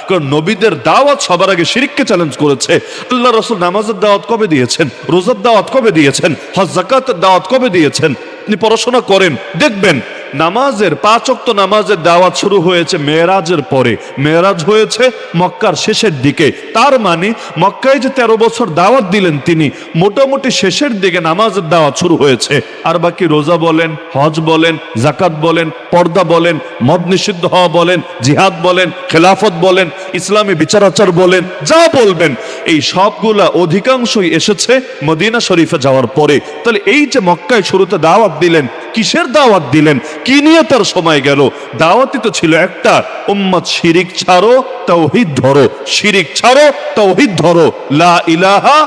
কারণ নবীদের দাওয়াত সবার আগে শিরককে চ্যালেঞ্জ করেছে। আল্লাহ রাসূল নামাজের দাওয়াত কবে দিয়েছেন? রোজার দাওয়াত কবে দিয়েছেন? হজ যাকাতের দাওয়াত কবে দিয়েছেন? আপনি পড়াশোনা করেন, দেখবেন নামাজের 5 ওয়াক্ত নামাজের দাওয়াত শুরু হয়েছে মেরাজের পরে। মেরাজ হয়েছে মক্কার শেষের দিকে। তার মানে মক্কায় যে 13 বছর দাওয়াত দিলেন তিনি, মোটামুটি শেষের দিকে নামাজের দাওয়াত শুরু হয়েছে। আর বাকি রোজা বলেন, হজ বলেন, যাকাত বলেন, পর্দা বলেন, মদ নিষিদ্ধ হওয়া বলেন, জিহাদ বলেন, খেলাফত বলেন, ইসলামী বিচারাচার বলেন, যা বলবেন এই সবগুলা অধিকাংশই এসেছে মদিনা শরীফে যাওয়ার পরে। তাহলে এই যে মক্কায় শুরুতে দাওয়াত দিলেন, কিসের দাওয়াত দিলেন? কি নিয়ে তার সময় গেল? দাওয়াতই তো ছিল একটা, উম্মত শিরিক ছাড়ো, তাওহীদ ধরো। শিরিক ছাড়ো, তাওহীদ ধরো। লা ইলাহা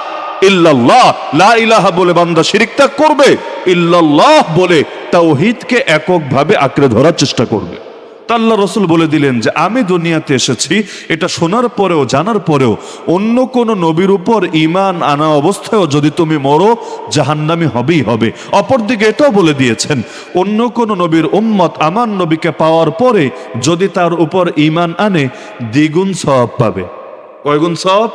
ইল্লাল্লাহ, লা ইলাহা বলে বান্দা শিরিক ত্যাগ করবে, ইল্লাল্লাহ বলে তাওহীদকে এককভাবে আঁকড়ে ধরার চেষ্টা করবে। আল্লাহ রসুল বলে দিলেন যে আমি দুনিয়াতে এসেছি, এটা শোনার পরেও জানার পরেও অন্য কোন নবীর উপর ঈমান আনা অবস্থায়ও যদি তুমি মরো, জাহান্নামী হবেই হবে। অপরদিকে এটাও বলে দিয়েছেন অন্য কোন নবীর উম্মত আমার নবীকে পাওয়ার পরে যদি তার উপর ঈমান আনে, দ্বিগুণ সওয়াব পাবে। কয়গুণ সওয়াব?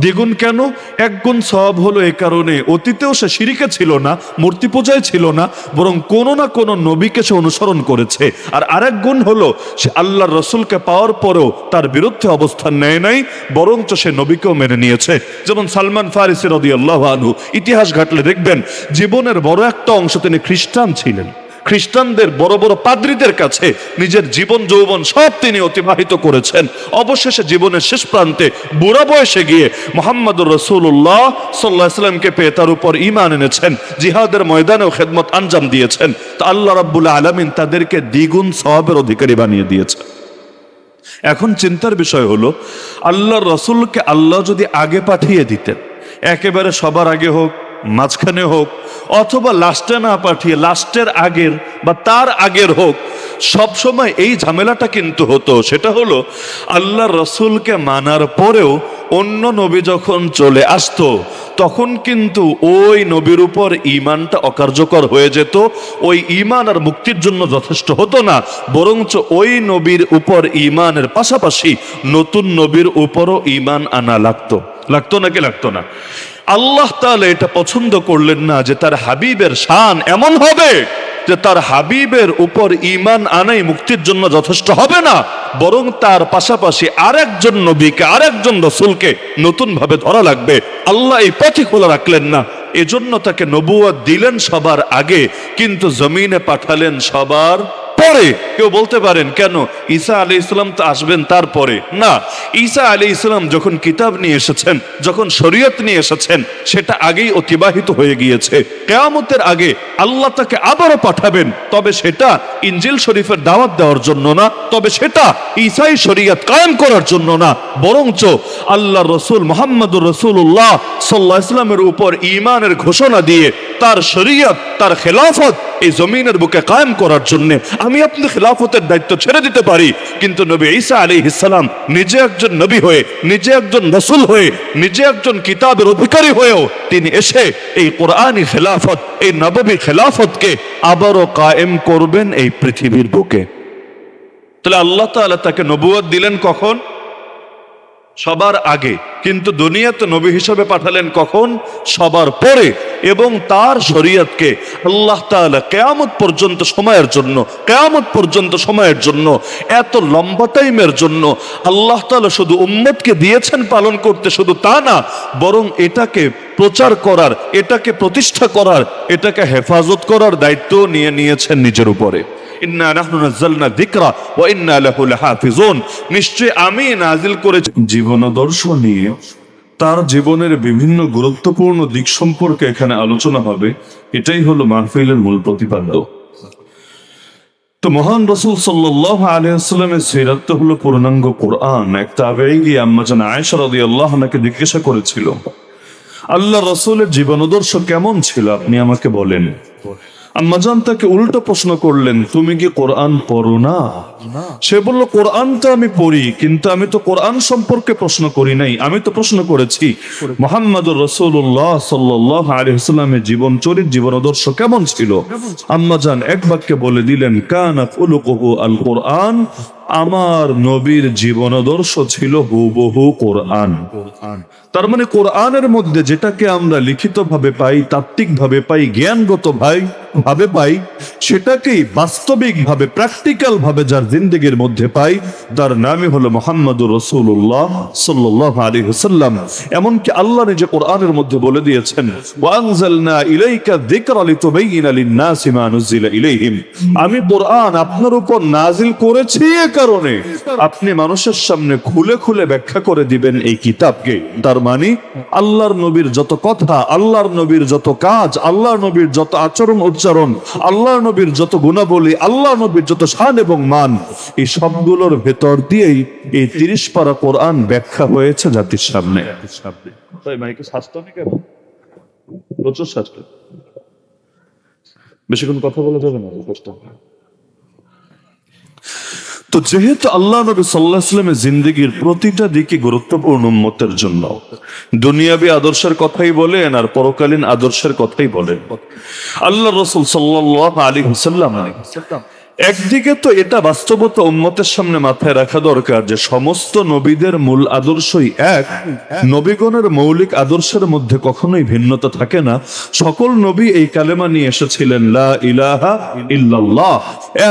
দ্বিগুণ। কেন? 1 গুণ সওয়াব হলো এ কারণে অতীতেও সে শিরিকে ছিল না, মূর্তি পূজায় ছিল না, বরং কোনো না কোনো নবীকে সে অনুসরণ করেছে। আর আরেক গুণ হলো সে আল্লাহর রসুলকে পাওয়ার পরেও তার বিরুদ্ধে অবস্থান নেয় নাই, বরঞ্চ সে নবীকেও মেনে নিয়েছে। যেমন সালমান ফারিসি রাদিয়াল্লাহু আনহু, ইতিহাস ঘাটলে দেখবেন জীবনের বড় একটা অংশ তিনি খ্রিস্টান ছিলেন। খ্রিস্টানদের বড় বড় পাদ্রীদের কাছে নিজের জীবন যৌবন সব তিনি অতিবাহিত করেছেন। অবশেষে জীবনের শেষ প্রান্তে বুড়া বয়সে গিয়ে মুহাম্মদুর রাসূলুল্লাহ সাল্লাল্লাহু আলাইহি সাল্লামকে পেয়ে তার উপর ঈমান এনেছেন, জিহাদের ময়দানেও খেদমত আঞ্জাম দিয়েছেন। তো আল্লাহ রাব্বুল আলামিন তাদেরকে দ্বিগুণ সওয়াবের অধিকারী বানিয়ে দিয়েছেন। এখন চিন্তার বিষয় হলো, আল্লাহর রাসূলকে আল্লাহ যদি আগে পাঠিয়ে দিতেন, একেবারে সবার আগে হোক, মাঝখানে হোক, অথবা লাস্টে না পাঠিয়ে লাস্টের আগের বা তার আগের হোক, সব সময় এই ঝামেলাটা কিন্তু হতো। সেটা হলো আল্লাহর রাসূলকে মানার পরেও অন্য নবী যখন চলে আসতো, তখন কিন্তু ওই নবীর উপর ঈমানটা অকার্যকর হয়ে যেত। ওই ঈমান আর মুক্তির জন্য যথেষ্ট হতো না, বরঞ্চ ওই নবীর উপর ঈমানের পাশাপাশি নতুন নবীর উপরও ঈমান আনা লাগতো। লাগতো নাকি লাগতো না? আল্লাহ তাআলা এটা পছন্দ করলেন না যে তার হাবিবের শান এমন হবে যে তার হাবিবের উপর ঈমান আনাই মুক্তির জন্য যথেষ্ট হবে না, বরং তার পাশাপাশি আরেকজন নবীকে, আরেকজন রাসূলকে নতুন ভাবে ধরা লাগবে। আল্লাহ এই পথই খোলা রাখলেন না, এজন্য তাকে নবুয়ত দিলেন সবার আগে, কিন্তু জমিনে পাঠালেন সবার পরে। কেউ বলতে পারেন কেন ঈসা আলাইহিস সালাম তো আসবেন তারপরে? না, ঈসা আলাইহিস সালাম যখন কিতাব নিয়ে এসেছেন, যখন শরীয়ত নিয়ে এসেছেন, সেটা আগেই অতিবাহিত হয়ে গিয়েছে। কিয়ামতের আগে আল্লাহ তাকে আবারও পাঠাবেন, তবে সেটা ইনজিল শরীফের দাওয়াত দেওয়ার জন্য না, তবে সেটা ঈসাই শরীয়ত কায়েম করার জন্য না, বরঞ্চ আল্লাহর রাসূল মুহাম্মদুর রাসূলুল্লাহ সাল্লাল্লাহু আলাইহি ওয়াসাল্লামের উপর ঈমানের ঘোষণা দিয়ে তার শরীয়ত, তার খেলাফত এই জমিনের বুকে কায়েম করার জন্য আমি আপনি খেলাফতের দায়িত্ব ছেড়ে দিতে পারি, কিন্তু নবী ঈসা আলাইহিস সালাম নিজে একজন নবী হয়ে, নিজে একজন রাসূল হয়ে, নিজে একজন কিতাবের অধিকারী হয়েও তিনি এসে এই কোরআনী খেলাফত, এই নববী খেলাফতকে আবারও কায়েম করবেন এই পৃথিবীর বুকে। তাহলে আল্লাহ তাআলা তাকে নবুয়ত দিলেন কখন? সবার আগে। কিন্তু দুনিয়াতে নবী হিসেবে পাঠালেন কখন? সবার পরে। এবং তার শরীয়তকে আল্লাহ তাআলা কিয়ামত পর্যন্ত সময়ের জন্য, কিয়ামত পর্যন্ত সময়ের জন্য, এত লম্বা টাইমের জন্য আল্লাহ তাআলা শুধু উম্মতকে দিয়েছেন পালন করতে, শুধু তা না, বরং এটাকে প্রচার করার, এটাকে প্রতিষ্ঠা করার, এটাকে হেফাজত করার দায়িত্ব নিয়ে নিয়েছেন নিজের উপরে। ইন্না নাহনু নাযালনা যিকরা ওয়া ইন্না লাহু লাহাফিজুন, নিশ্চয় আমি নাজিল করেছি। জীবনাদর্শ নিয়ে তার জীবনের বিভিন্ন গুরুত্বপূর্ণ দিক সম্পর্কে এখানে আলোচনা হবে। এটাই হলো মাহফিলের মূল প্রতিপাদ্য। তো মহান রাসূল সাল্লাল্লাহু আলাইহি ওয়াসাল্লামের সিরাত হলো পূর্ণাঙ্গ কোরআন। এক তাবেঈ গিয়ে আম্মা জান আয়েশা রাদিয়াল্লাহু আনহাকে জিজ্ঞাসা করেছিল, আল্লাহ রাসূলের জীবনাদর্শ কেমন ছিল, আপনি আমাকে বলেন। আম্মাজান তাকে উল্টো প্রশ্ন করলেন, তুমি কি কোরআন পড়ো না? সে বলল, কোরআন তো আমি পড়ি, কিন্তু আমি তো কোরআন সম্পর্কে প্রশ্ন করি নাই, আমি তো প্রশ্ন করেছি মুহাম্মদুর রাসূলুল্লাহ সাল্লাল্লাহু আলাইহি ওয়াসাল্লামের জীবন চরিত্র, জীবনাদর্শ কেমন ছিল। আম্মাজান এক বাক্যে বলে দিলেন, কানা খুলুকুহু আল কোরআন, আমার নবীর জীবনাদর্শ ছিল হুবহু কোরআন। তার মানে কোরআনের মধ্যে যেটাকে আমরা লিখিত ভাবে পাই, তাত্ত্বিক ভাবে পাই, জ্ঞানগত ভাবে পাই, সেটাকেই বাস্তবিক ভাবে প্র্যাকটিক্যাল ভাবে যার জিন্দেগির মধ্যে পাই, তার নামই হলো মুহাম্মদুর রাসূলুল্লাহ সাল্লাল্লাহু আলাইহি ওয়াসাল্লাম। এমনকি আল্লাহ নিজে কোরআনের মধ্যে বলে দিয়েছেন, ওয়া আনজালনা ইলাইকা যিকরা লিতুবাইয়িনা লিন-নাসি মা নুজিলা ইলাইহিম। আমি কোরআন আপনার উপর নাজিল করেছি এ কারণে আপনি মানুষের সামনে খুলে খুলে ব্যাখ্যা করে দিবেন এই কিতাবকে। তার মানে আল্লাহর নবীর যত কথা, আল্লাহর নবীর যত কাজ, আল্লাহর নবীর যত আচরণ উচ্চারণ, আল্লাহর নবীর যত গুণাবলী, আল্লাহর নবীর যত শান এবং মান, এই সবগুলোর ভেতর দিয়েই এই 30 পারা কোরআন ব্যাখ্যা হয়েছে জাতির সামনে। তাই মাইকে শাস্ত্র নেই কেন? প্রচুর শাস্ত্র, বেশিক্ষণ কথা বলা যাবে না। তো যেহেতু আল্লাহ নবী সাল্লাল্লাহু আলাইহি ওয়াসাল্লামের জিন্দেগির প্রতিটা দিকে গুরুত্বপূর্ণ উম্মতের জন্য, দুনিয়াবী আদর্শের কথাই বলেন আর পরকালীন আদর্শের কথাই বলেন, আল্লাহ রাসূল সাল্লাল্লাহু আলাইহি ওয়াসাল্লাম একদিকে তো এটা বাস্তবতা উম্মতের সামনে মাথায় রাখা দরকার যে সমস্ত নবীদের মূল আদর্শই এক, নবীগণের মৌলিক আদর্শের মধ্যে কখনোই ভিন্নতা থাকে না। সকল নবী এই কালেমা নিয়ে এসেছিলেন, লা ইলাহা ইল্লাল্লাহ,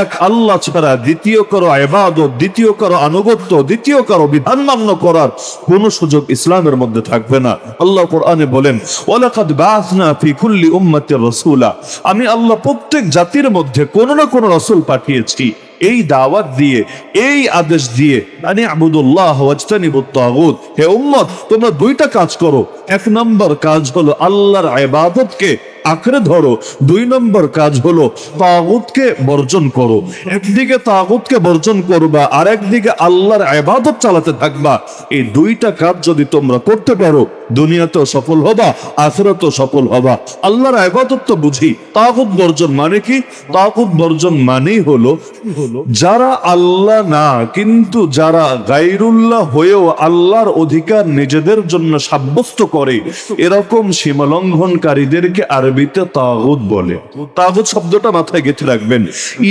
এক আল্লাহ ছাড়া দ্বিতীয় কারো ইবাদত, দ্বিতীয় কারো আনুগত্য, দ্বিতীয় কারো বিধান মান্য করার কোনো সুযোগ ইসলামের মধ্যে থাকবে না। আল্লাহ কোরআনে বলেন, ওয়ালাকাদ বাআসনা ফি কুল্লি উম্মাতির রাসূলা, আমি আল্লাহ প্রত্যেক জাতির মধ্যে কোনো না কোনো রাসূল পাঠিয়েছি এই দাওয়াত দিয়ে, এই আদেশ দিয়ে, আনি আবুদুল্লাহ ওয়াজতানিবুত তাগুত, হে উম্মত তোমরা দুইটা কাজ করো। এক নম্বর কাজ হলো আল্লাহর ইবাদতকে আঁকড়ে ধরো, 2 নম্বর কাজ হলো তাগুতকে বর্জন করো। একদিকে তাগুতকে বর্জন করবা আর একদিকে আল্লাহর ইবাদত চালাতে থাকবা। এই দুইটা কাজ যদি তোমরা করতে পারো, দুনিয়াতেও সফল হবা, আখিরাতেও সফল হবা। আল্লাহর ইবাদত তো বুঝি, তাগুত বর্জন মানে কি? তাগুত বর্জন মানেই হলো যারা আল্লাহ না কিন্তু যারা গায়রুল্লাহ হয়েও আল্লাহর অধিকার নিজেদের জন্য সাব্যস্ত করে, এরকম সীমালঙ্ঘনকারীদেরকে আরবিতে তাগুত বলে। তাগুত শব্দটা মাথায় গেঁথে রাখবেন।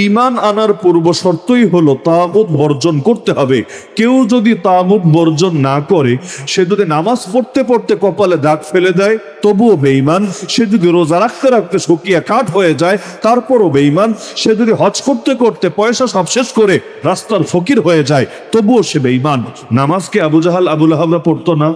ঈমান আনার পূর্ব শর্তই হলো তাগুত বর্জন করতে হবে। কেউ যদি তাগুত বর্জন না করে, সে যদি নামাজ পড়তে পড়তে কপালে দাগ ফেলে দেয় তবুও বেঈমান, সে যদি রোজা রাখতে রাখতে শুকিয়ে কাঠ হয়ে যায় তারপরও বেঈমান, সে যদি হজ করতে করতে পয়সা সব শেষ করে রাস্তার ফকির হয়ে যায় তবুও সে বেঈমান। নামাজকে আবু জাহাল আবু লাহাবরা পড়তো না,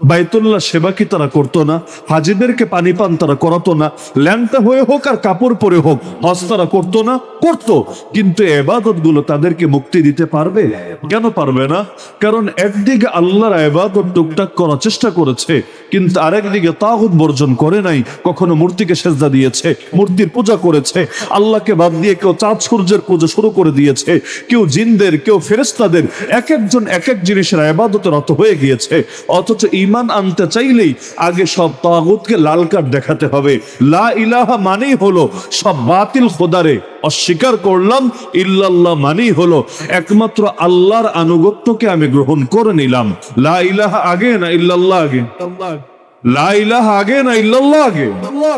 বাইতুল্লাহ সেবা কি তারা করতো না, হাজিদেরকে পানি পান তারা করাতো না, ল্যাংটা হয়ে হোক আর কাপড় পরে হোক হজ তারা করতো না? করতো। কিন্তু ইবাদত গুলো তাদেরকে মুক্তি দিতে পারবে? কেন পারবে না? কারণ একদিকে আল্লাহর ইবাদত টুকটাক করার চেষ্টা করেছে, কিন্তু আরেকদিকে তাগুত বর্জন করে নাই। কখনো মূর্তিকে সেজদা দিয়েছে, মূর্তির পূজা করেছে, আল্লাহকে বাদ দিয়ে কেউ চাঁদ সূর্যের পূজা শুরু করে দিয়েছে, কেউ জিনদের, কেউ ফেরেশতাদের, এক একজন এক এক জিনিসের ইবাদতে রত হয়ে গিয়েছে। অথচ ঈমান আনতে চাইলেই আগে সব তাগুতকে লাল কার্ড দেখাতে হবে। লা ইলাহা মানেই হলো সব বাতিল খোদারে অস্বীকার করলাম, ইল্লাল্লাহ মানেই হলো একমাত্র আল্লাহর আনুগত্যকে আমি গ্রহণ করে নিলাম। লা ইলাহা আগে না ইল্লাল্লাহ আগে? লা ইলাহা আগে না ইল্লাল্লাহ আগে?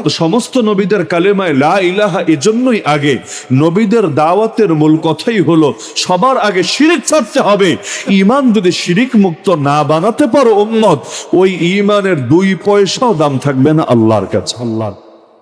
তো সমস্ত নবীদের কালেমায় লা ইলাহা এজন্যই আগে। নবীদের দাওয়াতের মূল কথাই হলো সবার আগে শিরিক ছাড়তে হবে। ঈমান যদি শিরিক মুক্ত না বানাতে পারো উম্মত, ওই ঈমানের 2 পয়সাও দাম থাকবে না আল্লাহর কাছে। আল্লাহ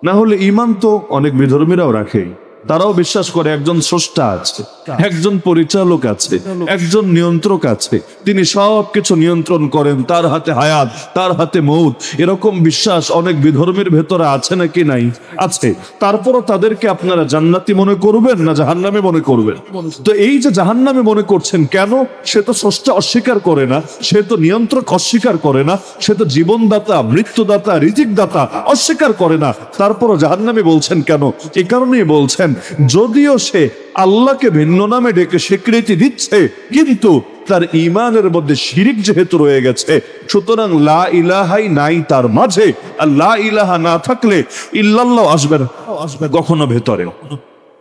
না হলে ঈমান তো অনেক বিধর্মীরাও রাখে, তারাও বিশ্বাস করে একজন স্রষ্টা আছে, একজন পরিচালক আছে, একজন নিয়ন্ত্রক আছে, তিনি সবকিছু নিয়ন্ত্রণ করেন, তার হাতে হায়াত, তার হাতে মৌত। এরকম বিশ্বাস অনেক বিধর্মের ভেতরে আছে নাকি নাই? আছে। তারপরও তাদেরকে আপনারা জান্নাতি মনে করবেন না জাহান্নামে মনে করবেন? তো এই যে জাহান্নামে মনে করছেন কেন? সে তো স্রষ্টা অস্বীকার করে না, সে তো নিয়ন্ত্রক অস্বীকার করে না, সে তো জীবনদাতা, মৃত্যুদাতা, রিজিকদাতা অস্বীকার করে না, তারপরও জাহান্নামে বলছেন কেন? এই কারণেই বলছেন, যদিও সে আল্লাহকে ভিন্ন নামে ডেকে স্বীকৃতি দিচ্ছে, কিন্তু তার ঈমানের মধ্যে শিরিক যেহেতু রয়ে গেছে, সুতরাং লা ইলাহাই নাই তার মাঝে। আর লা ইলাহা না থাকলে ইল্লাল্লাহ আসবে না কখনো ভেতরে।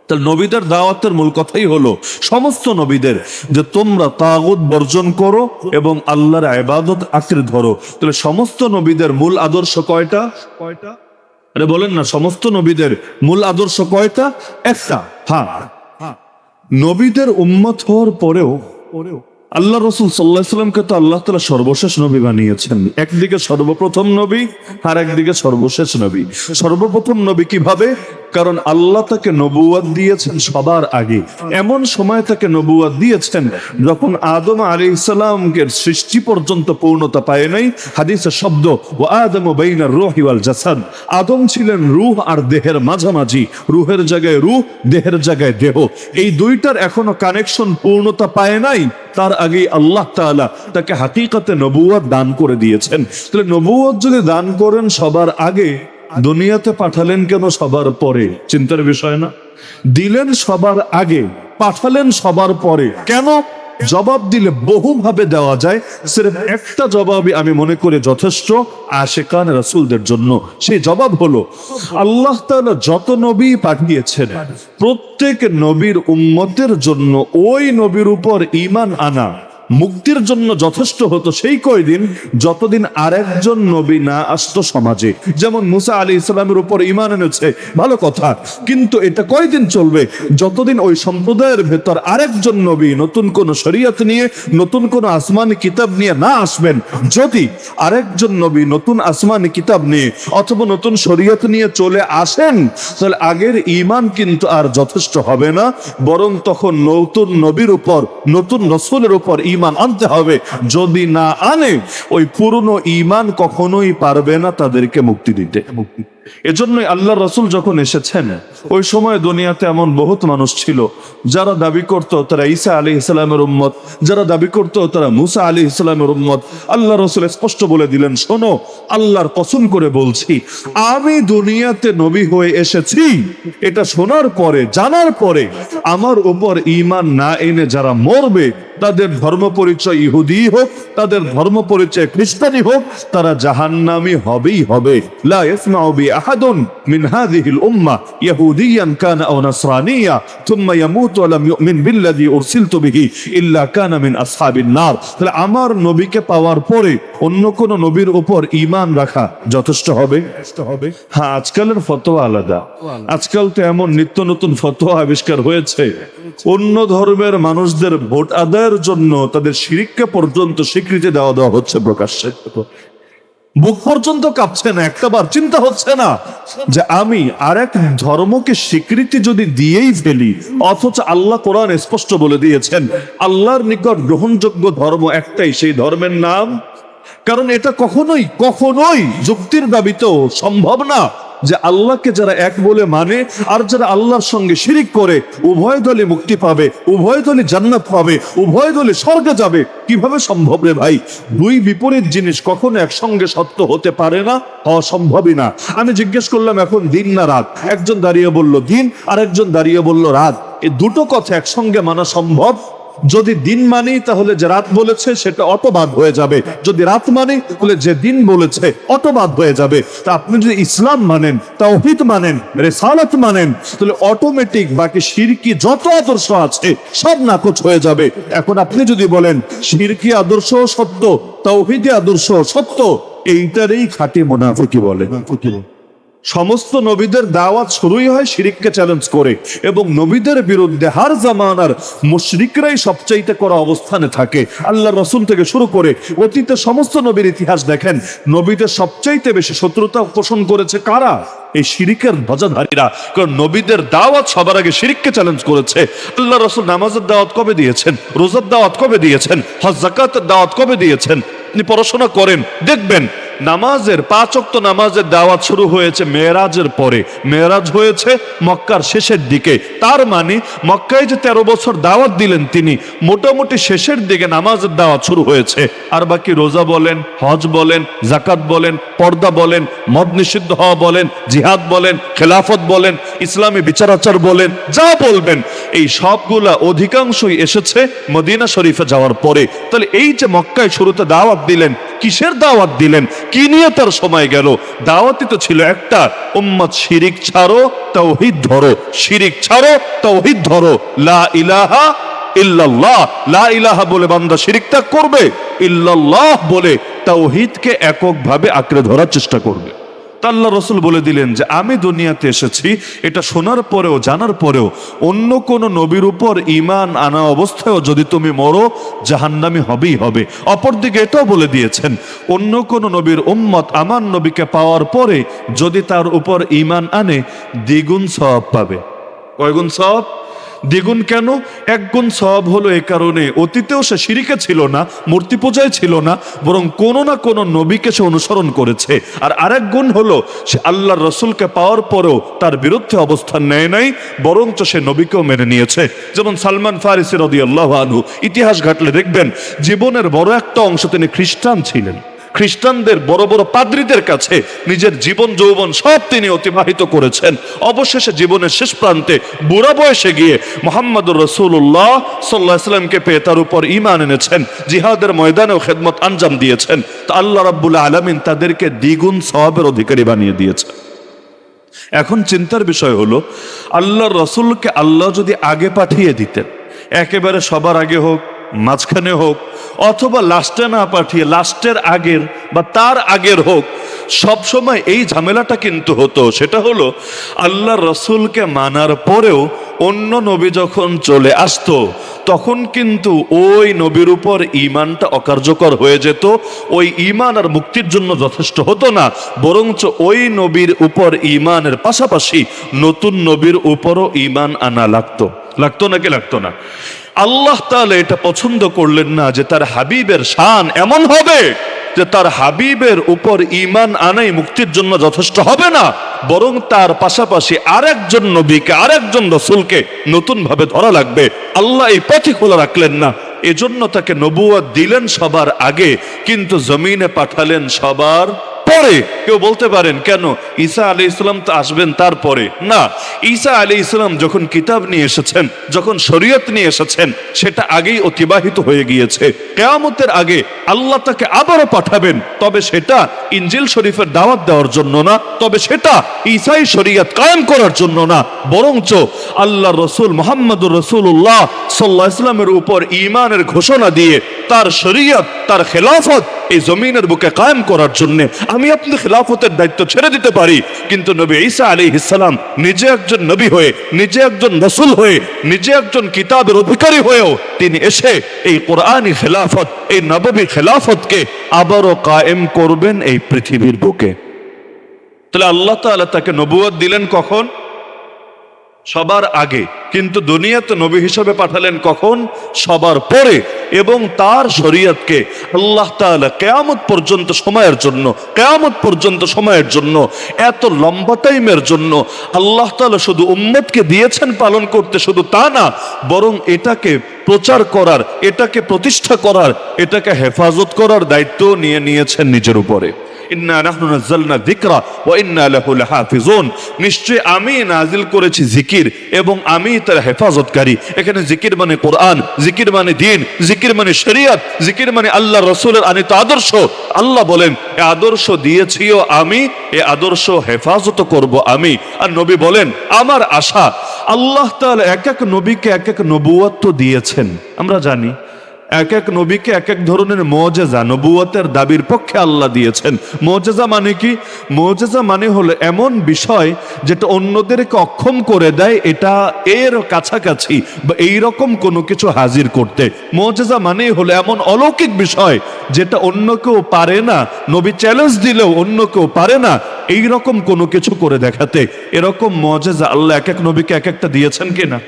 তাহলে নবীদের দাওয়াতের মূল কথাই হলো সমস্ত নবীদের যে তোমরা তাগুত বর্জন করো এবং আল্লাহর ইবাদত আঁকড়ে ধরো। তাহলে সমস্ত নবীদের মূল আদর্শ কয়টা? আরে বলেন না, সমস্ত নবীদের মূল আদর্শ কয়টা? একটা। হ্যাঁ, নবীদের উম্মত হওয়ার পরেও আল্লাহ রসুল সাল্লাল্লাহু আলাইহি সাল্লামকে তো আল্লাহ তাআলা সর্বশেষ নবী বানিয়েছেন। একদিকে সর্বপ্রথম নবী, আর একদিকে সর্বশেষ নবী। সর্বপ্রথম নবী কিভাবে? কারণ আল্লাহ তাকে নবুয়ত দিয়েছেন সবার আগে। এমন সময় তাকে নবুয়ত দিয়েছেন যখন আদম আলাইহিস সালামকে সৃষ্টি পর্যন্ত পূর্ণতা পায় নাই। হাদিসের শব্দ ওয়া আদামু বাইনার রূহি ওয়াল জাসাদ, আদম ছিলেন রূহ আর দেহের মাঝামাঝি। রূহের জায়গায় রূহ, দেহের জায়গায় দেহ, এই দুইটার এখনো কানেকশন পূর্ণতা পায় নাই। তার আগেই আল্লাহ তাআলা তাকে হাকিকতে নবুয়ত দান করে দিয়েছেন। তাহলে নবুয়ত যদি দান করেন সবার আগে, দুনিয়াতে পাঠালেন কেন সবার পরে? চিন্তার বিষয় না? দিলেন সবার আগে, পাঠালেন সবার পরে কেন? জবাব দিলে বহুভাবে দেওয়া যায়, সির্ফ একটা জবাবই আমি মনে করি যথেষ্ট আশিকান রাসূলদের জন্য। সেই জবাব হলো, আল্লাহ তাআলা যত নবী পাঠিয়েছেন প্রত্যেক নবীর উম্মতের জন্য ওই নবীর উপর ঈমান আনা মুক্তির জন্য যথেষ্ট হতো সেই কয়দিন যতদিন আরেকজন নবী না আসতো সমাজে। যেমন মুসা আলাইহিস সালামের উপর ঈমান এনেছে, ভালো কথা, কিন্তু এটা কয়দিন চলবে? যতদিন ওই সম্প্রদায়ের ভেতর আরেকজন নবী নতুন কোন শরীয়ত নিয়ে, নতুন কোন আসমানি কিতাব নিয়ে না আসবেন। যদি আরেকজন নবী নতুন আসমানি কিতাব নিয়ে অথবা নতুন শরীয়ত নিয়ে চলে আসেন, তাহলে আগের ঈমান কিন্তু আর যথেষ্ট হবে না, বরং তখন নতুন নবীর উপর, নতুন রাসূলের উপর ঈমান আনতে হবে। যদি না আনে, ওই পুরনো ঈমান কখনোই পারবে না তাদেরকে মুক্তি দিতে। এজন্যই আল্লাহ রাসূল যখন এসেছেন, ওই সময় দুনিয়াতে এমন বহুত মানুষ ছিল যারা দাবি করত তারা ঈসা আলাইহিস সালামের উম্মত, যারা দাবি করত তারা মুসা আলাইহিস সালামের উম্মত। আল্লাহ রাসূল স্পষ্ট বলে দিলেন, শোনো, আল্লাহর কসম করে বলছি, আমি দুনিয়াতে নবী হয়ে এসেছি, এটা শোনার পরে, জানার পরে আমার উপর ঈমান না এনে যারা মরবে, তাদের ধর্ম পরিচয় ইহুদি হোক, তাদের ধর্ম পরিচয় খ্রিস্টানি হোক, তারা জাহান্নামী হবেই হবে। লা ইয়াসমাউ বি আহাদুন মিন হাযিহিল উম্মাহ ইয়াহুদিয়ান কানা আও নাসরানিয়া থুম্মা ইয়ামুতু ওয়া লাম ইউমিন বিল্লাযী উরসিলতু বিহি ইল্লা কানা মিন আসহাবিন নার। তাহলে আমার নবীকে পাওয়ার পরে অন্য কোন নবীর উপর ঈমান রাখা যথেষ্ট হবে? হ্যাঁ, আজকালের ফতোয়া আলাদা। আজকাল তো এমন নিত্য নতুন ফতোয়া আবিষ্কার হয়েছে, অন্য ধর্মের মানুষদের ভোট আদায়ের জন্য তাদের শিরককে পর্যন্ত স্বীকৃতি দেওয়া হচ্ছে প্রকাশ্যে। বুক পর্যন্ত কাঁপছে না, একটাবার চিন্তা হচ্ছে না যে আমি আরেক ধর্মকে স্বীকৃতি যদি দিয়েই ফেলি, অথচ আল্লাহ কোরআন স্পষ্ট বলে দিয়েছেন আল্লাহর নিকট গ্রহণযোগ্য ধর্ম একটাই, সেই ধর্মের নাম। কারণ এটা কখনোই কখনোই যুক্তির দাবিতেও সম্ভব না যে আল্লাহকে যারা এক বলে মানে আর যারা আল্লাহর সঙ্গে শিরিক করে, উভয় দলই মুক্তি পাবে, উভয় দলই জান্নাত পাবে, উভয় দলই স্বর্গে যাবে। কিভাবে সম্ভব রে ভাই? দুই বিপরীত জিনিস কখনো একসঙ্গে সত্য হতে পারে না, অসম্ভবই না। আমি জিজ্ঞেস করলাম এখন দিন না রাত, একজন দাঁড়িয়ে বলল দিন, আর একজন দাঁড়িয়ে বলল রাত। এই দুটো কথা একসঙ্গে মানা সম্ভব? যদি দিন মানি তাহলে যে রাত বলেছে সেটা অটোবাদ হয়ে যাবে, যদি রাত মানি তাহলে যে দিন বলেছে অটোবাদ হয়ে যাবে। তা আপনি যদি ইসলাম মানেন, তাওহীদ মানেন, রিসালাত মানেন, তাহলে অটোমেটিক বাকি শিরকি যত আদর্শ আছে সব নাকচ হয়ে যাবে। এখন আপনি যদি বলেন শিরকি আদর্শ সত্য, তাওহীদি আদর্শ সত্য, এইটারই খাঁটি মুনাফিকি বলে। সমস্ত নবীদের দাওয়াত শুরুই হয় শিরিককে চ্যালেঞ্জ করে, এবং নবীদের বিরুদ্ধে হার জামানার মুশরিকরাই সবচাইতে করা অবস্থানে থাকে। আল্লাহ রাসূল থেকে শুরু করে অতীতে সমস্ত নবীর ইতিহাস দেখেন, নবীদের সবচাইতে বেশি শত্রুতা পোষণ করেছে কারা? এই শিরিকের ধ্বজাধারীরা। কারণ নবীদের দাওয়াত সবার আগে শিরিককে চ্যালেঞ্জ করেছে। আল্লাহ রাসূল নামাজের দাওয়াত কবে দিয়েছেন? রোজার দাওয়াত কবে দিয়েছেন? হজ যাকাতের দাওয়াত কবে দিয়েছেন? আপনি পড়াশোনা করেন, দেখবেন নামাজের 5 ওয়াক্ত নামাজের দাওয়াত শুরু হয়েছে মেরাজের পরে। মেরাজ হয়েছে মক্কার শেষের দিকে। তার মানে মক্কায় যে 13 বছর দাওয়াত দিলেন তিনি, মোটামুটি শেষের দিকে নামাজের দাওয়াত শুরু হয়েছে। আর বাকি রোজা বলেন, হজ বলেন, যাকাত বলেন, পর্দা বলেন, মদ নিষিদ্ধ হওয়া বলেন, জিহাদ বলেন, খেলাফত বলেন, ইসলামী বিচারাচার বলেন, যা বলবেন, এই সবগুলা অধিকাংশই এসেছে মদিনা শরীফে যাওয়ার পরে। তাহলে এই যে মক্কায় শুরুতে দাওয়াত দিলেন, কিসের দাওয়াত দিলেন? কি নিয়ে তার সময় গেল? দাওয়াতই তো ছিল একটা, উম্মত শিরিক ছাড়ো, তাওহীদ ধরো, শিরিক ছাড়ো, তাওহীদ ধরো। লা ইলাহা ইল্লাল্লাহ, লা ইলাহা বলে বান্দা শিরিক ত্যাগ করবে, ইল্লাল্লাহ বলে তাওহীদকে এককভাবে আঁকড়ে ধরার চেষ্টা করবে। তা আল্লাহ রসুল বলে দিলেন যে আমি দুনিয়াতে এসেছি এটা শোনার পরেও জানার পরেও অন্য কোনো নবীর উপর ঈমান আনা অবস্থায়ও যদি তুমি মরো জাহান্নামী হবেই হবে। অপরদিকে এটাও বলে দিয়েছেন অন্য কোনো নবীর উম্মত আমার নবীকে পাওয়ার পরে যদি তার উপর ঈমান আনে দ্বিগুণ সওয়াব পাবে। কয়গুণ সওয়াব? দ্বিগুণ। কেন? এক গুণ সওয়াব হলো এ কারণে অতীতেও সে শিরিকে ছিল না, মূর্তি পূজায় ছিল না, বরং কোনো না কোনো নবীকে সে অনুসরণ করেছে। আর আরেক গুণ হলো সে আল্লাহর রসুলকে পাওয়ার পরেও তার বিরুদ্ধে অবস্থান নেয় নাই, বরঞ্চ সে নবীকেও মেনে নিয়েছে। যেমন সালমান ফারিসি রাদিয়াল্লাহু আনহু, ইতিহাস ঘাটলে দেখবেন জীবনের বড় একটা অংশ তিনি খ্রিস্টান ছিলেন। খ্রিস্টানদের বড় বড় পাদ্রীদের কাছে নিজের জীবন যৌবন সব তিনি অতিবাহিত করেছেন। অবশেষে জীবনের শেষ প্রান্তে বুড়া বয়সে গিয়ে মুহাম্মদুর রাসূলুল্লাহ সাল্লাল্লাহু আলাইহি সাল্লামকে পেয়ে তার উপর ঈমান এনেছেন, জিহাদের ময়দানেও খেদমত আঞ্জাম দিয়েছেন। তো আল্লাহ রাব্বুল আলামিন তাদেরকে দ্বিগুণ সওয়াবের অধিকারী বানিয়ে দিয়েছে। এখন চিন্তার বিষয় হলো আল্লাহর রসুলকে আল্লাহ যদি আগে পাঠিয়ে দিতেন, একেবারে সবার আগে হোক, মাঝখানে হোক, অথবা লাস্টে না পাঠিয়ে লাস্টের আগের বা তার আগের হোক, সব সময় এই ঝামেলাটা কিন্তু হতো। সেটা হলো আল্লাহর রসুলকে মানার পরেও অন্য নবী যখন চলে আসতো তখন কিন্তু ওই নবীর উপর ঈমানটা অকার্যকর হয়ে যেত। ওই ঈমান আর মুক্তির জন্য যথেষ্ট হতো না, বরঞ্চ ওই নবীর উপর ঈমানের পাশাপাশি নতুন নবীর উপরও ঈমান আনা লাগতো। লাগতো নাকি লাগতো না? আল্লাহ তাআলা এটা পছন্দ করলেন না যে তার হাবিবের শান এমন হবে যে তার হাবিবের উপর ঈমান আনাই মুক্তির জন্য যথেষ্ট হবে না, বরং তার পাশাপাশি আরেকজন নবীকে, আরেকজন রাসূলকে নতুন ভাবে ধরা লাগবে। আল্লাহ এই পথই খোলা রাখলেন না, এজন্য তাকে নবুয়ত দিলেন সবার আগে, কিন্তু জমিনে পাঠালেন সবার পরে। কেউ বলতে পারেন কেন ঈসা আলাইহিস সালাম তো আসবেন তারপরে? না, ঈসা আলাইহিস সালাম যখন কিতাব নিয়ে এসেছেন, যখন শরীয়ত নিয়ে এসেছেন, সেটা আগেই অতিবাহিত হয়ে গিয়েছে। কিয়ামতের আগে আল্লাহ তাকে আবারও পাঠাবেন, তবে সেটা ইনজিল শরীফের দাওয়াত দেওয়ার জন্য না, তবে সেটা ঈসাই শরীয়ত কায়েম করার জন্য না, বরঞ্চ আল্লাহর রাসূল মুহাম্মদুর রাসূলুল্লাহ সাল্লাল্লাহু আলাইহি ওয়াসাল্লামের উপর ঈমানের ঘোষণা দিয়ে তার শরীয়ত, তার খেলাফত এই জমিনের বুকে কায়েম করার জন্য আমি আপনি খেলাফতের দায়িত্ব ছেড়ে দিতে পারি, কিন্তু নবী ঈসা আলাইহিস সালাম নিজে একজন নবী হয়ে, নিজে একজন রাসূল হয়ে, নিজে একজন কিতাবের অধিকারী হয়েও তিনি এসে এই কোরআনী খেলাফত, এই নববী খেলাফতকে আবারও কায়েম করবেন এই পৃথিবীর বুকে। তাহলে আল্লাহ তাআলা তাকে নবুয়ত দিলেন কখন? সবার আগে। কিন্তু দুনিয়াতে নবী হিসেবে পাঠালেন কখন? সবার পরে। এবং তার শরীয়তকে আল্লাহ তাআলা কিয়ামত পর্যন্ত সময়ের জন্য, কিয়ামত পর্যন্ত সময়ের জন্য, এত লম্বা টাইমের জন্য আল্লাহ তাআলা শুধু উম্মতকে দিয়েছেন পালন করতে, শুধু তা না, বরং এটাকে প্রচার করার, এটাকে প্রতিষ্ঠা করার, এটাকে হেফাজত করার দায়িত্ব নিয়ে নিয়েছেন নিজের উপরে। ইন্না নাহনু নাযালনা যিকরা ওয়া ইন্না লাহু লাহাফিজুন, নিশ্চয় আমি নাজিল করেছি জিকির এবং আমি তার হেফাজতকারী। এখানে জিকির মানে কোরআন, জিকির মানে দ্বীন, জিকির মানে শরীয়ত, জিকির মানে আল্লাহর রাসূলের আনিত আদর্শ। আল্লাহ বলেন এই আদর্শ দিয়েছিও আমি, এই আদর্শ হেফাজত করব আমি। আর নবী বলেন আমার আশা, আল্লাহ তাআলা এক এক নবীকে এক এক নবুয়ত দিয়েছেন। আমরা জানি এক এক নবীকে এক এক ধরনের মুজিজা, নবুয়তের দাবির পক্ষে আল্লাহ দিয়েছেন। মুজিজা মানে কি? মুজিজা মানে হলো এমন বিষয় যেটা অন্যদেরকে অক্ষম করে দেয়, এটা এর কাছাকাছি বা এইরকম কোনো কিছু হাজির করতে। মুজিজা মানে হলো এমন অলৌকিক বিষয় যেটা অন্য কেউ পারে না, নবী চ্যালেঞ্জ দিলেও অন্য কেউ পারে না, এইরকম কোনো কিছু করে দেখাতে। এরকম মুজিজা আল্লাহ এক এক নবীকে এক একটা দিয়েছেন কিনা?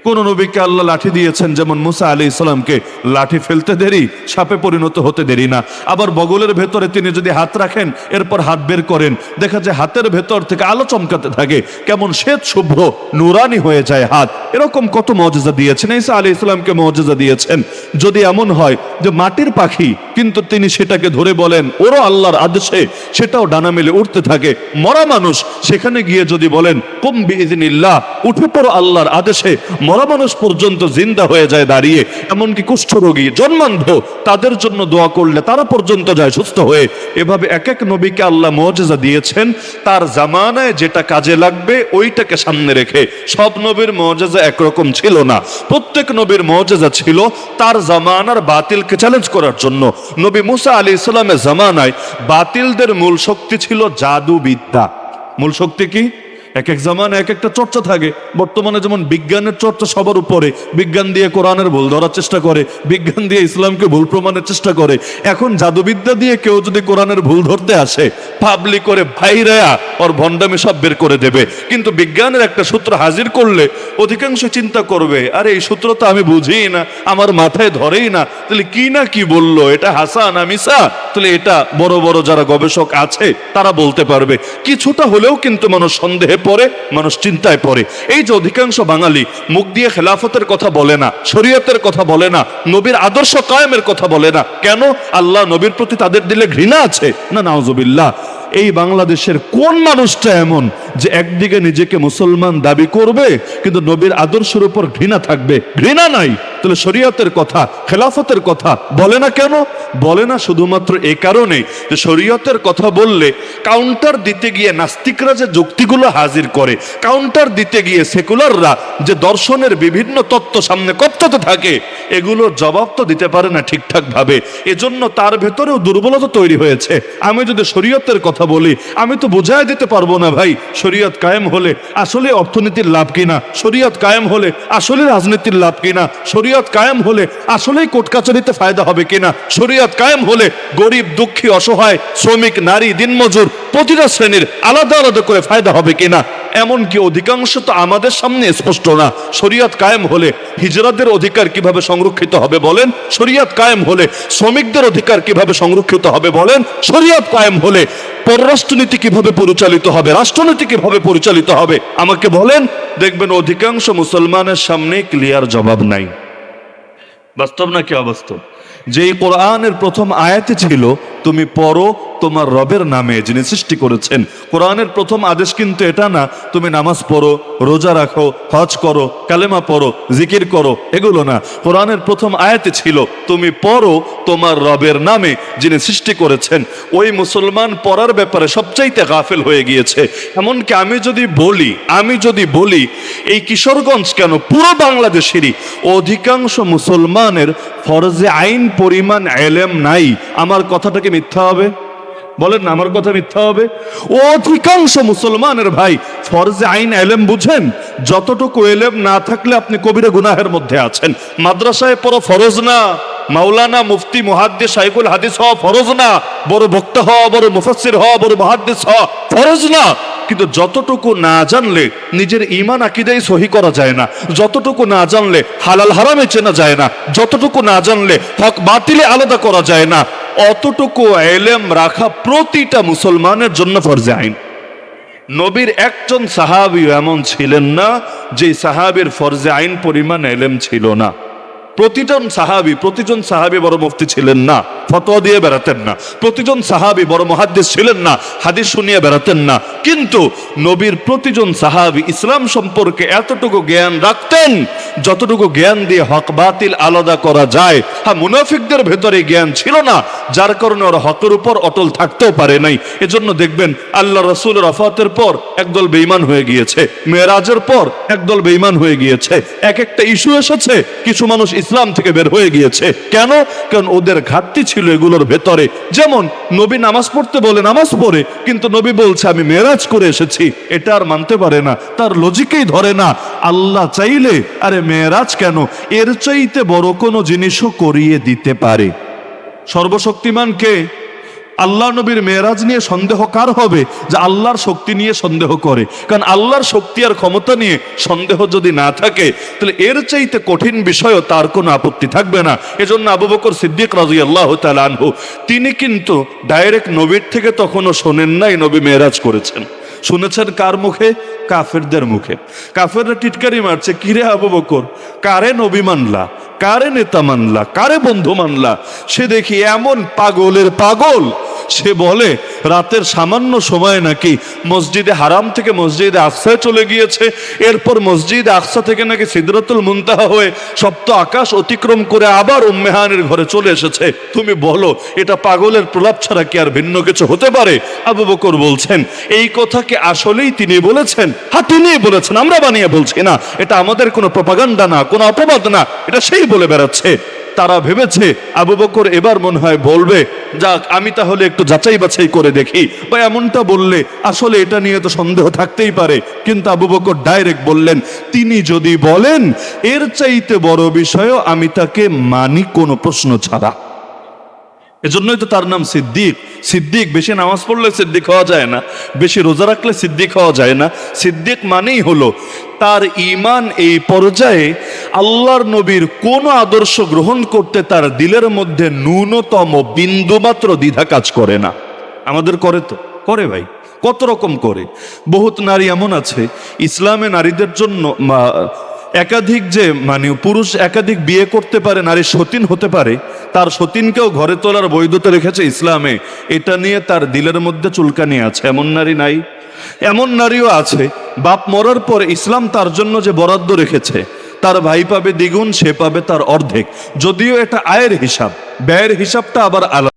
কোন নবীকে আল্লাহ লাঠি দিয়েছেন, যেমন মুসা আলাইহিস সালামকে লাঠি ফেলতে দেরি, সাপে পরিণত হতে দেরি না। আবার বগলের ভেতরে তিনি যদি হাত রাখেন, এরপর হাত বের করেন, দেখা যায় হাতের ভেতর থেকে আলো চমকাতে থাকে, কেমন শ্বেত শুভ্র নুরানি হয়ে যায় হাত। এরকম কত মুজিজা দিয়েছেন। ঈসা আলাইহিস সালামকে মুজিজা দিয়েছেন। যদি এমন হয় যে মাটির পাখি, কিন্তু তিনি সেটাকে ধরে বলেন ওরও আল্লাহর আদেশে সেটাও ডানা মেলে উঠতে থাকে। মরা মানুষ, সেখানে গিয়ে যদি বলেন কুম বিইযনিল্লাহ, উঠে পড়ো আল্লাহর আদেশে, মরা মানুষ পর্যন্ত জিন্দা হয়ে যায় দাঁড়িয়ে। এমনকি কুষ্ঠরোগী, জন্মান্ধ, তাদের জন্য দোয়া করলে তারা পর্যন্ত যায় সুস্থ হয়ে। এভাবে এক এক নবীকে আল্লাহ মুজিজা দিয়েছেন তার জামানায় যেটা কাজে লাগবে ওইটাকে সামনে রেখে। সব নবীর মুজিজা একরকম ছিল না, প্রত্যেক নবীর মুজিজা ছিল তার জামানার বাতিলকে চ্যালেঞ্জ করার জন্য। নবী মুসা আলাইহিস সালামের জামানায় বাতিলদের মূল শক্তি ছিল জাদুবিদ্যা। মূল শক্তি কি? এক এক জামানে এক একটা চর্চা থাকে। বর্তমানে যেমন বিজ্ঞানের চর্চা সবার উপরে, বিজ্ঞান দিয়ে কোরআনের ভুল ধরার চেষ্টা করে, বিজ্ঞান দিয়ে ইসলামকে ভুল প্রমাণের চেষ্টা করে। এখন জাদুবিদ্যা দিয়ে কেউ যদি কোরআনের ভুল ধরতে আসে, পাবলিক করে ভাইরায়া ওর ভণ্ডামি সব বের করে দেবে। কিন্তু বিজ্ঞানের একটা সূত্র হাজির করলে অধিকাংশ চিন্তা করবে, আরে এই সূত্র তো আমি বুঝিই না, আমার মাথায় ধরেই না, তাহলে কি না কি বললো, এটা হাসা না মিসা? তাহলে এটা বড় বড় যারা গবেষক আছে তারা বলতে পারবে। কিছুটা হলেও কিন্তু মানুষ সন্দেহে পড়ে, মানুষ চিন্তায় পড়ে। এই যে অধিকাংশ বাঙালি মুখ দিয়ে খেলাফতের কথা বলে না, শরীয়তের কথা বলে না, নবীর আদর্শ কায়েমের কথা বলে না, কেন? আল্লাহ নবীর প্রতি তাদের দিলে ঘৃণা আছে না? নাউজুবিল্লাহ। এই বাংলাদেশের কোন মানুষটা এমন যে একদিকে নিজেকে মুসলমান দাবি করবে কিন্তু নবীর আদর্শের উপর ঘৃণা থাকবে? ঘৃণা নাই। তাহলে শরীয়তের কথা, খেলাফতের কথা বলে না কেন? বলে না শুধুমাত্র এই কারণে যে শরীয়তের কথা বললে কাউন্টার দিতে গিয়ে নাস্তিকরা যে যুক্তিগুলো হাজির করে, কাউন্টার দিতে গিয়ে সেকুলাররা যে দর্শনের বিভিন্ন তত্ত্ব সামনে কপ্তাতে থাকে, এগুলোর জবাব তো দিতে পারে না ঠিকঠাক ভাবে। এজন্য তার ভেতরেও দুর্বলতা তৈরি হয়েছে। আমি যদি শরীয়তের কথা বলি, আমি তো বোঝায় দিতে পারবো না ভাই শরীয়ত কায়েম হলে আসলে অর্থনীতির লাভ কিনা, শরীয়ত কায়েম হলে আসলে রাজনীতির লাভ কিনা, শরীয়ত কায়েম হলে আসলেই কোর্ট কাচারিতে ফায়দা হবে কিনা, শরীয়ত কায়েম হলে গরিব দুঃখী অসহায় শ্রমিক নারী দিনমজুর প্রতিটা শ্রেণীর আলাদা আলাদা করে ফায়দা হবে কিনা। এমনকি অধিকাংশ তো আমাদের সামনে স্পষ্ট না। শরীয়ত কায়েম হলে হিজরাদের অধিকার কিভাবে সংরক্ষিত হবে বলেন? শরীয়ত কায়েম হলে শ্রমিকদের অধিকার কিভাবে সংরক্ষিত হবে বলেন? শরীয়ত কায়েম হলে পররাষ্ট্রনীতি কিভাবে পরিচালিত হবে, রাষ্ট্রনীতি কিভাবে পরিচালিত হবে আমাকে বলেন। দেখবেন অধিকাংশ মুসলমানের সামনে ক্লিয়ার জবাব নাই। বাস্তব নাকি অবাস্তব? যেই কোরআনের প্রথম আয়াতে ছিল তুমি পড়ো তোমার রবের নামে যিনি সৃষ্টি করেছেন। কোরআনের প্রথম আদেশ কিন্তু এটা না তুমি নামাজ পড়ো, রোজা রাখো, হজ করো, কালেমা পড়ো, জিকির করো, এগুলো না। কোরআনের প্রথম আয়াতে ছিল তুমি পড়ো তোমার রবের নামে যিনি সৃষ্টি করেছেন। ওই মুসলমান পড়ার ব্যাপারে সবচাইতে গাফেল হয়ে গিয়েছে। এমনকি আমি যদি বলি এই কিশোরগঞ্জ কেন পুরো বাংলাদেশেরই অধিকাংশ মুসলমানের ফরজে আইন পরিমাণ এলেম নাই, আমার কথাটাকে মিথ্যা হবে? বলেন না আমার কথা মিথ্যা হবে? অধিকাংশ মুসলমানের ভাই ফরজে আইন এলেম বুঝেন? যতটুকু এলেম না থাকলে আপনি কবিরা গুনাহের মধ্যে আছেন। মাদ্রাসায় পড়া ফরজ না, মাওলানা মুফতি মুহাদ্দিস শাইখুল হাদিস হওয়া ফরজ না, বড় বক্তা হওয়া, বড় মুফাসসির হওয়া, বড় মুহাদ্দিস হওয়া ফরজ না। কিন্তু যতটুকু না জানলে নিজের ঈমান আকীদাই সহি করা যায় না, যতটুকু না জানলে হালাল হারামে চেনা যায় না, যতটুকু না জানলে হক বাতিলে আলাদা করা যায় না, অতটুকু ইলম রাখা প্রতিটা মুসলমানের জন্য ফরজে আইন। নবীর একজন সাহাবী এমন ছিলেন না যে সাহাবীর ফরজে আইন পরিমাণ ইলম ছিল না। প্রতিজন সাহাবী বড় মুফতি ছিলেন না, ফতোয়া দিয়ে বেড়াতেন না। প্রতিজন সাহাবী বড় মুহাদ্দিস ছিলেন না, হাদিস শুনিয়ে বেড়াতেন না। কিন্তু নবীর প্রতিজন সাহাবী ইসলাম সম্পর্কে এতটুকু জ্ঞান রাখতেন যতটুকু জ্ঞান দিয়ে হক বাতিল আলাদা করা যায়। হ্যাঁ, মুনাফিকদের ভেতরে জ্ঞান ছিল না, যার কারণে ওরা হকের উপর অটল থাকতেও পারে নাই। এজন্য দেখবেন আল্লাহ রাসূলের ওয়াফাতের পর একদল বেঈমান হয়ে গিয়েছে, মেরাজের পর একদল বেঈমান হয়ে গিয়েছে। এক একটা ইস্যু এসেছে, কিছু মানুষ ইসলাম থেকে বের হয়ে গিয়েছে। কেন? কারণ ওদের ঘাটতি ছিল এগুলোর ভেতরে। যেমন নবী নামাজ পড়তে বলে নামাজ পড়ে, কিন্তু নবী বলছে আমি মেরাজ করে এসেছি, এটা আর মানতে পারে না, তার লজিকেই ধরে না। আল্লাহ চাইলে আরে মেরাজ কেন, এর চাইতে বড় কোনো জিনিসও করিয়ে দিতে পারে। সর্বশক্তিমান কে? আল্লাহ নবীর মেরাজ নিয়ে সন্দেহ কার হবে যে আল্লাহর শক্তি নিয়ে সন্দেহ করে? কারণ আল্লাহর শক্তি আর ক্ষমতা নিয়ে সন্দেহ যদি না থাকে তাহলে এর চাইতে কঠিন বিষয়ও তার কোনো আপত্তি থাকবে না। এজন্য আবু বকর সিদ্দিক রাদিয়াল্লাহু তাআলা আনহু তিনি কিন্তু ডাইরেক্ট নবীর থেকে তখনও শোনেন নাই নবী মেরাজ করেছেন। শুনেছেন কার মুখে? কাফেরদের মুখে। কাফেররা টিটকারি মারছে, কিরে আবু বকর কারে নবী মানলা, কারে নেতা মানলা, কারে বন্ধু মানলা? সে দেখি এমন পাগলের পাগল, সে বলে রাতের সামান্য সময় নাকি মসজিদে হারাম থেকে মসজিদে আকসায় চলে গিয়েছে, এরপর মসজিদে আকসা থেকে নাকি সিদরাতুল মুনতাহা হয়ে সপ্ত আকাশ অতিক্রম করে আবার উম্মে হানির ঘরে চলে এসেছে। তুমি বলো এটা পাগলের প্রলাপ ছাড়া কি আর ভিন্ন কিছু হতে পারে? আবু বকর বলছেন এই কথা কি আসলেই তিনি বলেছেন? হ্যাঁ তিনিই বলেছেন, আমরা বানিয়ে বলছি না, এটা আমাদের কোনো প্রপাগান্ডা না, কোনো অপবাদ না, এটা সেই বলে বেড়াচ্ছে। তারা ভেবেছে আবু বকর এবার মনে হয় বলবে, যাক আমি তাহলে একটু যাচাই বাছাই করে দেখি, বা এমনটা বললে আসলে এটা নিয়ে তো সন্দেহ থাকতেই পারে। কিন্তু আবু বকর ডাইরেক্ট বললেন, তিনি যদি বলেন এর চাইতে বড় বিষয়ও আমি তাকে মানি কোনো প্রশ্ন ছাড়া। এজন্যই তো তার নাম সিদ্দিক। সিদ্দিক বেশি নামাজ পড়লে সিদ্দিক হওয়া যায় না, বেশি রোজা রাখলে সিদ্দিক হওয়া যায় না। সিদ্দিক মানেই হলো তার ঈমান এই পর্যায়ে আল্লাহর নবীর কোন আদর্শ গ্রহণ করতে তার দিলের মধ্যে ন্যূনতম বিন্দুমাত্র দ্বিধা কাজ করে না। আমাদের করে তো, করে ভাই, কত রকম করে। বহুত নারী এমন আছে ইসলামে নারীদের জন্য একাধিক যে মানে পুরুষ একাধিক বিয়ে করতে পারে, নারী সতীন হতে পারে, তার সতীনকেও ঘরে তোলার বৈধতা রেখেছে ইসলামে। এটা নিয়ে তার দিলের মধ্যে চুলকানি আছে। এমন নারী নাই? এমন নারীও আছে বাপ মরার পর ইসলাম তার জন্য যে বরাদ্দ রেখেছে, তার ভাই পাবে দ্বিগুণ, সে পাবে তার অর্ধেক। যদিও এটা আয়ের হিসাব, ব্যয়ের হিসাবটা আবার আলাদা।